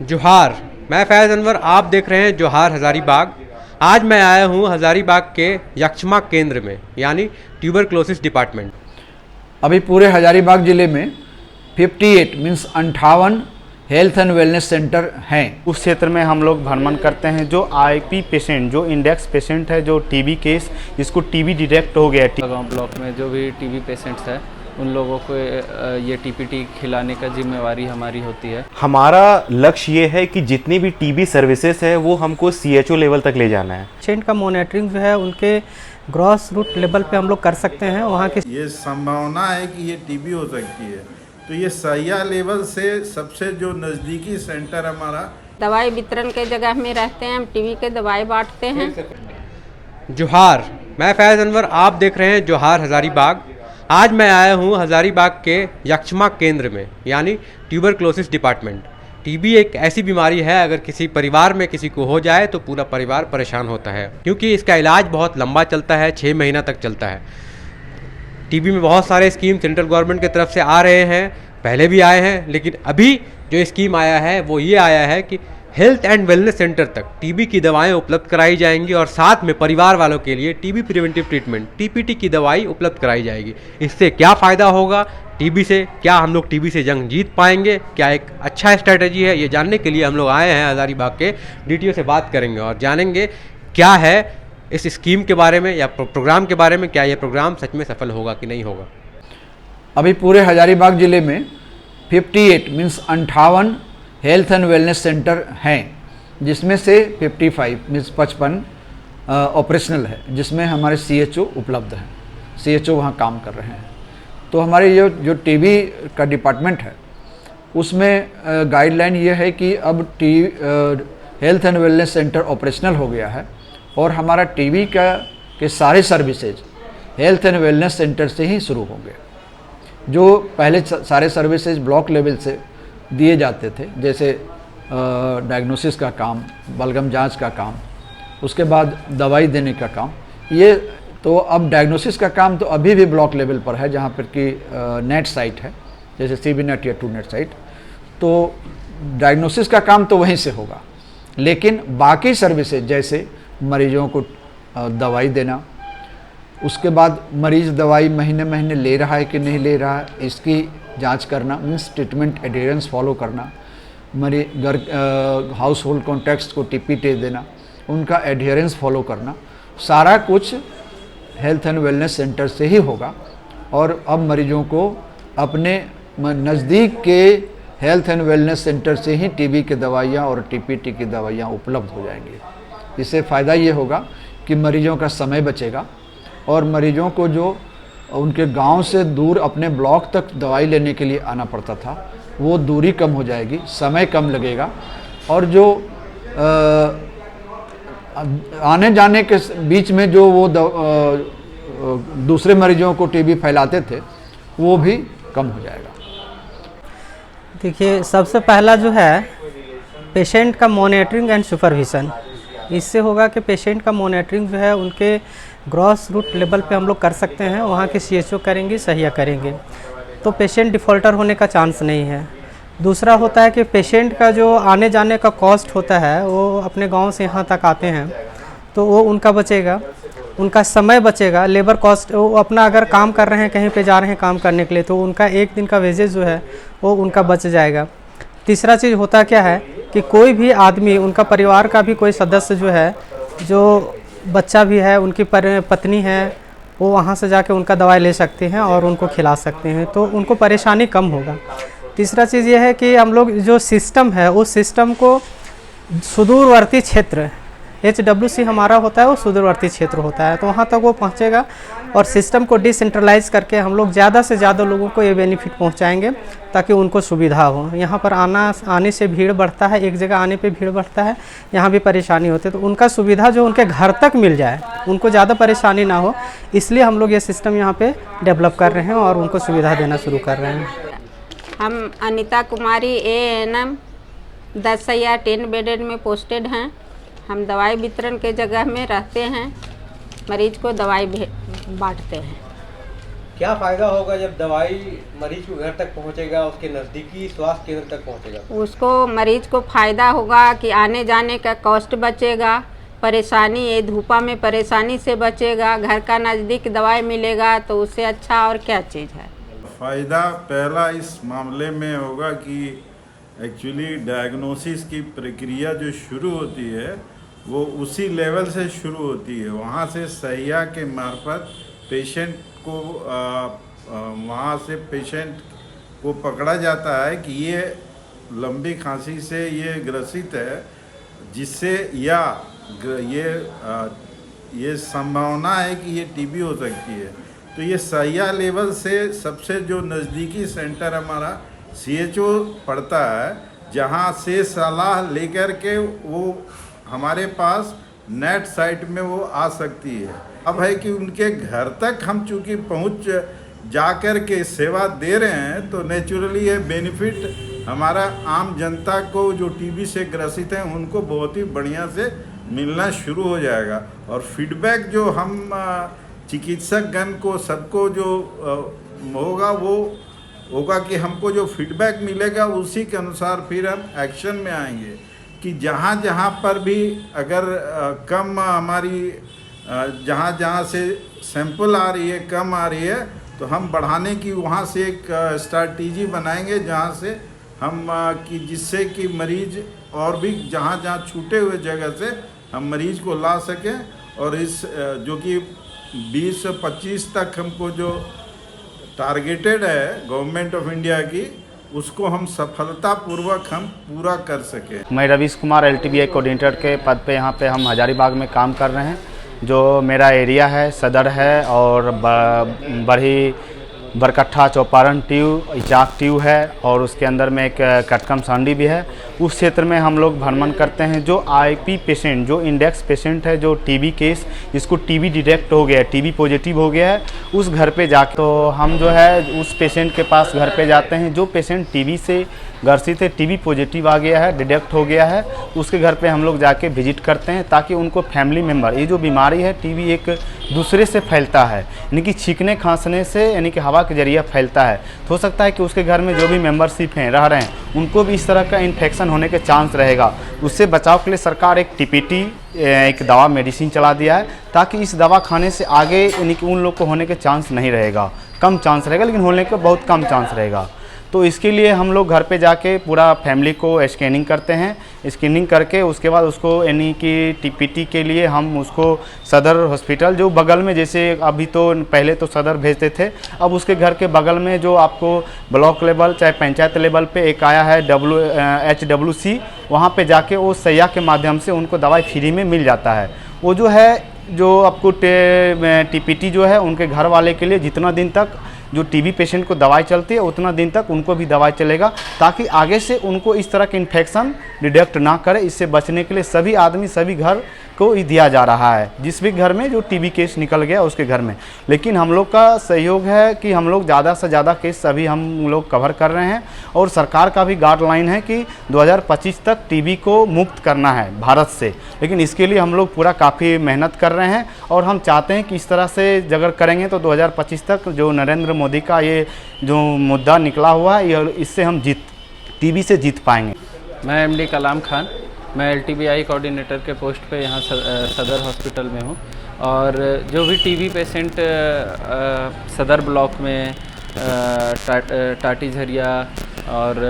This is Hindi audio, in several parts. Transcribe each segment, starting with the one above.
जोहार। मैं फैज़ अनवर, आप देख रहे हैं जोहार हज़ारीबाग। आज मैं आया हूँ हज़ारीबाग के यक्षमा केंद्र में, यानी ट्यूबरक्लोसिस डिपार्टमेंट। अभी पूरे हजारीबाग ज़िले में 58 means 58 health and wellness centre हैं। उस क्षेत्र में हम लोग भ्रमण करते हैं। जो आईपी पेशेंट, जो इंडेक्स पेशेंट है, जो टीबी केस, जिसको टीबी डिटेक्ट हो गया है, गाँव ब्लॉक में जो भी टीबी पेशेंट्स हैं उन लोगों को ये टीपीटी खिलाने का जिम्मेवारी हमारी होती है। हमारा लक्ष्य ये है कि जितनी भी टीबी सर्विसेज है वो हमको सीएचओ लेवल तक ले जाना है। पेशेंट का मॉनिटरिंग जो है उनके ग्रॉस रूट लेवल पे हम लोग कर सकते हैं। वहाँ की ये संभावना है कि ये टीबी हो सकती है, तो ये सहिया लेवल से सबसे जो नज़दीकी सेंटर हमारा दवाई वितरण के जगह में रहते हैं। हम टीबी के दवाई बांटते हैं। जोहार। मैं फैज़ अनवर, आप देख रहे हैं जोहार हज़ारीबाग। आज मैं आया हूँ हज़ारीबाग के यक्षमा केंद्र में, यानी ट्यूबरक्लोसिस डिपार्टमेंट। टीबी एक ऐसी बीमारी है, अगर किसी परिवार में किसी को हो जाए तो पूरा परिवार परेशान होता है, क्योंकि इसका इलाज बहुत लंबा चलता है, 6 महीना तक चलता है। टीबी में बहुत सारे स्कीम सेंट्रल गवर्नमेंट की तरफ से आ रहे हैं, पहले भी आए हैं, लेकिन अभी जो स्कीम आया है वो ये आया है कि हेल्थ एंड वेलनेस सेंटर तक टीबी की दवाएं उपलब्ध कराई जाएंगी और साथ में परिवार वालों के लिए टीबी प्रिवेंटिव ट्रीटमेंट टीपीटी की दवाई उपलब्ध कराई जाएगी। इससे क्या फ़ायदा होगा टीबी से, क्या हम लोग टीबी से जंग जीत पाएंगे, क्या एक अच्छा स्ट्रैटेजी है, ये जानने के लिए हम लोग आए हैं हज़ारीबाग के। डीटीओ से बात करेंगे और जानेंगे क्या है इस स्कीम के बारे में या प्रोग्राम के बारे में, क्या ये प्रोग्राम सच में सफल होगा कि नहीं होगा। अभी पूरे हजारीबाग ज़िले में 58 means 58 health and wellness centre हैं, जिसमें से 55 मीन्स 55 ऑपरेशनल है, जिसमें हमारे सीएचओ उपलब्ध हैं। सीएचओ वहाँ काम कर रहे हैं। तो हमारे जो टीबी का डिपार्टमेंट है उसमें गाइडलाइन ये है कि अब health and wellness centre operational हो गया है और हमारा टीबी के सारे services health and wellness centre से ही शुरू होंगे। जो पहले सारे सर्विसेज ब्लॉक लेवल से दिए जाते थे, जैसे डायग्नोसिस का काम, बलगम जांच का काम, उसके बाद दवाई देने का काम, ये तो अब डायग्नोसिस का काम तो अभी भी ब्लॉक लेवल पर है, जहाँ पर कि नेट साइट है, जैसे सीबी नेट या 2 नेट साइट। तो डायग्नोसिस का काम तो वहीं से होगा, लेकिन बाकी सर्विसेज जैसे मरीजों को दवाई देना, उसके बाद मरीज दवाई महीने महीने ले रहा है कि नहीं ले रहा है, इसकी जांच करना, मीन्स ट्रीटमेंट एडहेरेंस फॉलो करना, हाउस होल्ड कॉन्टैक्ट्स को टीपीटी देना, उनका एडहेरेंस फॉलो करना, सारा कुछ हेल्थ एंड वेलनेस सेंटर से ही होगा। और अब मरीजों को अपने नज़दीक के हेल्थ एंड वेलनेस सेंटर से ही टीबी की दवाइयाँ और टीपीटी की दवाइयाँ उपलब्ध हो जाएंगी। इससे फ़ायदा ये होगा कि मरीजों का समय बचेगा और मरीजों को जो उनके गांव से दूर अपने ब्लॉक तक दवाई लेने के लिए आना पड़ता था, वो दूरी कम हो जाएगी, समय कम लगेगा और जो आने जाने के बीच में जो वो दूसरे मरीजों को टीबी फैलाते थे वो भी कम हो जाएगा। देखिए, सबसे पहला जो है पेशेंट का मॉनिटरिंग एंड सुपरविज़न। इससे होगा कि पेशेंट का मॉनिटरिंग जो है उनके ग्रॉस रूट लेवल पे हम लोग कर सकते हैं, वहाँ के सीएचओ करेंगे, सहिया करेंगे, तो पेशेंट डिफ़ॉल्टर होने का चांस नहीं है। दूसरा होता है कि पेशेंट का जो आने जाने का कॉस्ट होता है, वो अपने गांव से यहाँ तक आते हैं तो वो उनका बचेगा, उनका समय बचेगा, लेबर कॉस्ट, वो अपना अगर काम कर रहे हैं, कहीं पे जा रहे हैं काम करने के लिए, तो उनका एक दिन का वेजेज जो है वो उनका बच जाएगा। तीसरा चीज़ होता क्या है कि कोई भी आदमी, उनका परिवार का भी कोई सदस्य जो है, जो बच्चा भी है, उनकी पत्नी है, वो वहाँ से जाके उनका दवाई ले सकते हैं और उनको खिला सकते हैं, तो उनको परेशानी कम होगा। तीसरा चीज़ ये है कि हम लोग जो सिस्टम है उस सिस्टम को सुदूरवर्ती क्षेत्र, HWC हमारा होता है, वो सुदूरवर्ती क्षेत्र होता है, तो वहाँ तक वो पहुँचेगा और सिस्टम को डिसेंट्रलाइज करके हम लोग ज़्यादा से ज़्यादा लोगों को ये बेनिफिट पहुँचाएंगे ताकि उनको सुविधा हो। यहाँ पर आने से भीड़ बढ़ता है, एक जगह आने पे भीड़ बढ़ता है, यहाँ भी परेशानी होती है, तो उनका सुविधा जो उनके घर तक मिल जाए, उनको ज़्यादा परेशानी ना हो, इसलिए हम लोग ये सिस्टम यहाँ पे डेवलप कर रहे हैं और उनको सुविधा देना शुरू कर रहे हैं। हम अनीता कुमारी ANM 10/10 बेडेड में पोस्टेड हैं। हम दवाई वितरण के जगह में रहते हैं, मरीज को दवाई बांटते हैं। क्या फ़ायदा होगा जब दवाई मरीज को घर तक पहुंचेगा, उसके नज़दीकी स्वास्थ्य केंद्र तक पहुंचेगा? उसको मरीज को फ़ायदा होगा कि आने जाने का कॉस्ट बचेगा, परेशानी ये धूपा में परेशानी से बचेगा, घर का नज़दीक दवाई मिलेगा, तो उससे अच्छा और क्या चीज़ है। फ़ायदा पहला इस मामले में होगा कि एक्चुअली डायग्नोसिस की प्रक्रिया जो शुरू होती है वो उसी लेवल से शुरू होती है। वहाँ से सहिया के मार्फत पेशेंट को वहाँ से पेशेंट को पकड़ा जाता है कि ये लंबी खांसी से ये ग्रसित है, जिससे या ये संभावना है कि ये टीबी हो सकती है। तो ये सहिया लेवल से सबसे जो नज़दीकी सेंटर हमारा CHO पड़ता है, जहाँ से सलाह लेकर के वो हमारे पास नेट साइट में वो आ सकती है। अब है कि उनके घर तक हम चूँकि पहुँच जाकर के सेवा दे रहे हैं, तो नेचुरली ये बेनिफिट हमारा आम जनता को जो टीबी से ग्रसित हैं उनको बहुत ही बढ़िया से मिलना शुरू हो जाएगा। और फीडबैक जो हम चिकित्सकगण को सबको जो होगा वो होगा कि हमको जो फीडबैक मिलेगा उसी के अनुसार फिर हम एक्शन में आएंगे कि जहाँ जहाँ पर भी अगर कम हमारी जहाँ जहाँ से सैंपल आ रही है कम आ रही है, तो हम बढ़ाने की वहाँ से एक स्ट्रैटेजी बनाएंगे जहाँ से हम कि जिससे कि मरीज और भी जहाँ जहाँ छूटे हुए जगह से हम मरीज को ला सकें। और इस जो कि 2025 तक हमको जो टारगेटेड है गवर्नमेंट ऑफ इंडिया की, उसको हम सफलतापूर्वक हम पूरा कर सकें। मैं रवीश कुमार LTBI कोऑर्डिनेटर के पद पे यहाँ पे हम हजारीबाग में काम कर रहे हैं। जो मेरा एरिया है सदर है और बड़ी बरकट्ठा चौपारण ट्यू इचाक ट्यू है और उसके अंदर में एक कटकम सांडी भी है। उस क्षेत्र में हम लोग भ्रमण करते हैं। जो IP पेशेंट, जो इंडेक्स पेशेंट है, जो TB केस, जिसको TB डिटेक्ट हो गया है, TB पॉजिटिव हो गया है, उस घर पे जाके तो हम जो है उस पेशेंट के पास घर पे जाते हैं। जो पेशेंट TB से ग्रसित है, TB पॉजिटिव आ गया है, डिटेक्ट हो गया है, उसके घर पे हम लोग जाके विजिट करते हैं ताकि उनको फैमिली मेम्बर, ये जो बीमारी है TB एक दूसरे से फैलता है, यानी कि छींकने खांसने से, यानी कि हवा के जरिए फैलता है। तो हो सकता है कि उसके घर में जो भी मेंबरशिप हैं रह रहे हैं उनको भी इस तरह का इन्फेक्शन होने के चांस रहेगा। उससे बचाव के लिए सरकार एक TPT एक दवा मेडिसिन चला दिया है ताकि इस दवा खाने से आगे यानी कि उन लोग को होने के चांस नहीं रहेगा, कम चांस रहेगा, लेकिन होने का बहुत कम चांस रहेगा। तो इसके लिए हम लोग घर पे जाके पूरा फैमिली को स्कैनिंग करते हैं। स्कैनिंग करके उसके बाद उसको यानी कि TPT के लिए हम उसको सदर हॉस्पिटल जो बगल में, जैसे अभी तो पहले तो सदर भेजते थे, अब उसके घर के बगल में जो आपको ब्लॉक लेवल चाहे पंचायत लेवल पे एक आया है HWC, वहाँ पे जाके वो सैया के माध्यम से उनको दवाई फ्री में मिल जाता है। वो जो है जो आपको TPT जो है उनके घर वाले के लिए जितना दिन तक जो TB पेशेंट को दवाई चलती है उतना दिन तक उनको भी दवाई चलेगा ताकि आगे से उनको इस तरह के इन्फेक्शन डिटेक्ट ना करे। इससे बचने के लिए सभी आदमी सभी घर को ही दिया जा रहा है, जिस भी घर में जो TB केस निकल गया उसके घर में। लेकिन हम लोग का सहयोग है कि हम लोग ज़्यादा से ज़्यादा केस अभी हम लोग कवर कर रहे हैं और सरकार का भी गाइडलाइन है कि 2025 तक TB को मुक्त करना है भारत से। लेकिन इसके लिए हम लोग पूरा काफ़ी मेहनत कर रहे हैं और हम चाहते हैं कि इस तरह से अगर करेंगे तो 2025 तक जो नरेंद्र मोदी का ये जो मुद्दा निकला हुआ है इससे हम TB से जीत पाएंगे। मैं MD कलाम खान, मैं LTBI कोऑर्डिनेटर के पोस्ट पे यहाँ सदर हॉस्पिटल में हूँ। और जो भी TB पेशेंट सदर ब्लॉक में, टाटी झरिया और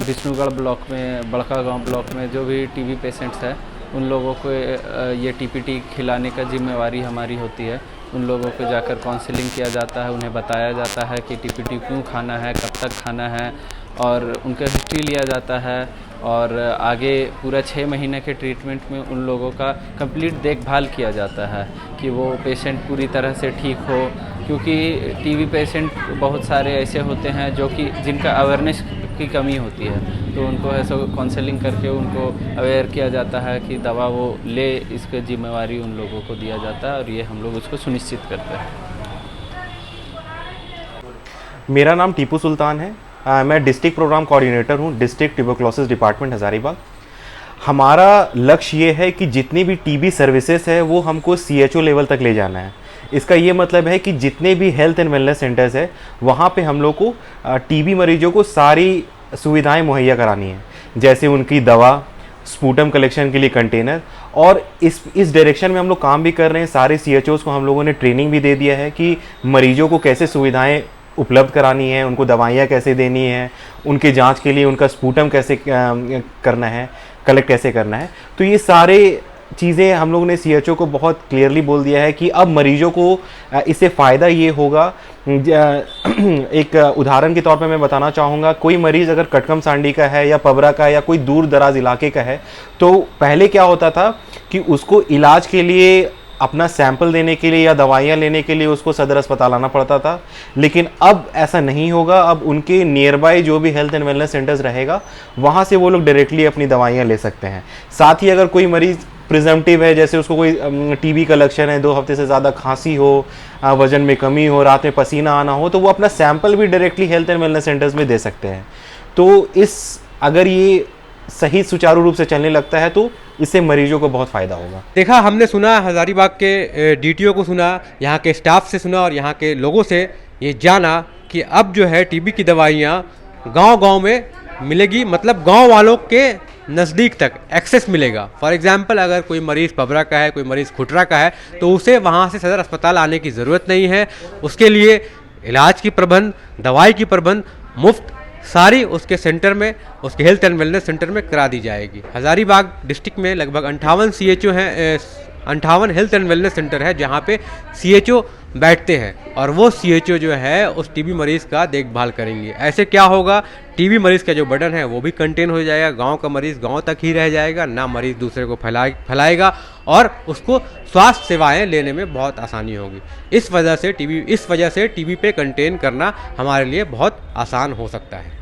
विष्णुगढ़ ब्लॉक में, बड़का गांव ब्लॉक में जो भी TB पेशेंट्स हैं उन लोगों को ये TPT खिलाने का जिम्मेवारी हमारी होती है। उन लोगों को जाकर काउंसलिंग किया जाता है, उन्हें बताया जाता है कि TPT क्यों खाना है, कब तक खाना है, और उनका हिस्ट्री लिया जाता है। और आगे पूरा 6 महीने के ट्रीटमेंट में उन लोगों का कंप्लीट देखभाल किया जाता है कि वो पेशेंट पूरी तरह से ठीक हो। क्योंकि TB पेशेंट बहुत सारे ऐसे होते हैं जो कि जिनका अवेयरनेस की कमी होती है, तो उनको ऐसा काउंसलिंग करके उनको अवेयर किया जाता है कि दवा वो ले, इसकी जिम्मेवारी उन लोगों को दिया जाता है और ये हम लोग उसको सुनिश्चित करते हैं। मेरा नाम टीपू सुल्तान है। मैं डिस्ट्रिक्ट प्रोग्राम कोऑर्डिनेटर हूँ, डिस्ट्रिक्ट ट्यूबरक्लोसिस डिपार्टमेंट हजारीबाग। हमारा लक्ष्य ये है कि जितनी भी TB सर्विसेज है वो हमको CHO लेवल तक ले जाना है। इसका ये मतलब है कि जितने भी हेल्थ एंड वेलनेस सेंटर्स है वहाँ पे हम लोग को टीबी मरीजों को सारी सुविधाएं मुहैया करानी है, जैसे उनकी दवा, स्पूटम कलेक्शन के लिए कंटेनर, और इस डायरेक्शन में हम लोग काम भी कर रहे हैं। सारे CHOs को हम लोगों ने ट्रेनिंग भी दे दिया है कि मरीजों को कैसे सुविधाएं उपलब्ध करानी है, उनको दवाइयाँ कैसे देनी है, उनके जांच के लिए उनका स्पूटम कैसे करना है, कलेक्ट कैसे करना है। तो ये सारे चीज़ें हम लोगों ने CHO को बहुत क्लियरली बोल दिया है कि अब मरीजों को इससे फ़ायदा ये होगा। एक उदाहरण के तौर पे मैं बताना चाहूँगा, कोई मरीज़ अगर कटकम सांडी का है या पबरा का है या कोई दूर दराज इलाके का है, तो पहले क्या होता था कि उसको इलाज के लिए अपना सैंपल देने के लिए या दवाइयाँ लेने के लिए उसको सदर अस्पताल आना पड़ता था, लेकिन अब ऐसा नहीं होगा। अब उनके नियर बाय जो भी हेल्थ एंड वेलनेस सेंटर्स रहेगा वहाँ से वो लोग डायरेक्टली अपनी दवाइयाँ ले सकते हैं। साथ ही अगर कोई मरीज़ प्रिजम्पटिव है, जैसे उसको कोई TB का लक्षण है, 2 हफ्ते से ज़्यादा खांसी हो, वजन में कमी हो, रात में पसीना आना हो, तो वो अपना सैंपल भी directly health and wellness centres में दे सकते हैं। तो अगर ये सही सुचारू रूप से चलने लगता है तो इससे मरीजों को बहुत फ़ायदा होगा। देखा, हमने सुना हज़ारीबाग के DTO को सुना, यहाँ के स्टाफ से सुना और यहाँ के लोगों से ये जाना कि अब जो है TB की दवाइयाँ गांव-गांव में मिलेगी, मतलब गांव वालों के नज़दीक तक एक्सेस मिलेगा। फॉर एग्जांपल अगर कोई मरीज़ पबरा का है, कोई मरीज़ खुटरा का है, तो उसे वहाँ से सदर अस्पताल आने की ज़रूरत नहीं है। उसके लिए इलाज की प्रबंध, दवाई की प्रबंध मुफ्त सारी उसके सेंटर में, उसके हेल्थ एंड वेलनेस सेंटर में करा दी जाएगी। हज़ारीबाग डिस्ट्रिक्ट में लगभग 58 CHO हैं, 58 हेल्थ एंड वेलनेस सेंटर है जहाँ पे CHO बैठते हैं और वो CHO जो है उस TB मरीज़ का देखभाल करेंगे। ऐसे क्या होगा, TB मरीज़ का जो बर्डन है वो भी कंटेन हो जाएगा, गांव का मरीज़ गांव तक ही रह जाएगा, ना मरीज़ दूसरे को फैलाएगा और उसको स्वास्थ्य सेवाएं लेने में बहुत आसानी होगी। इस वजह से TB पे कंटेन करना हमारे लिए बहुत आसान हो सकता है।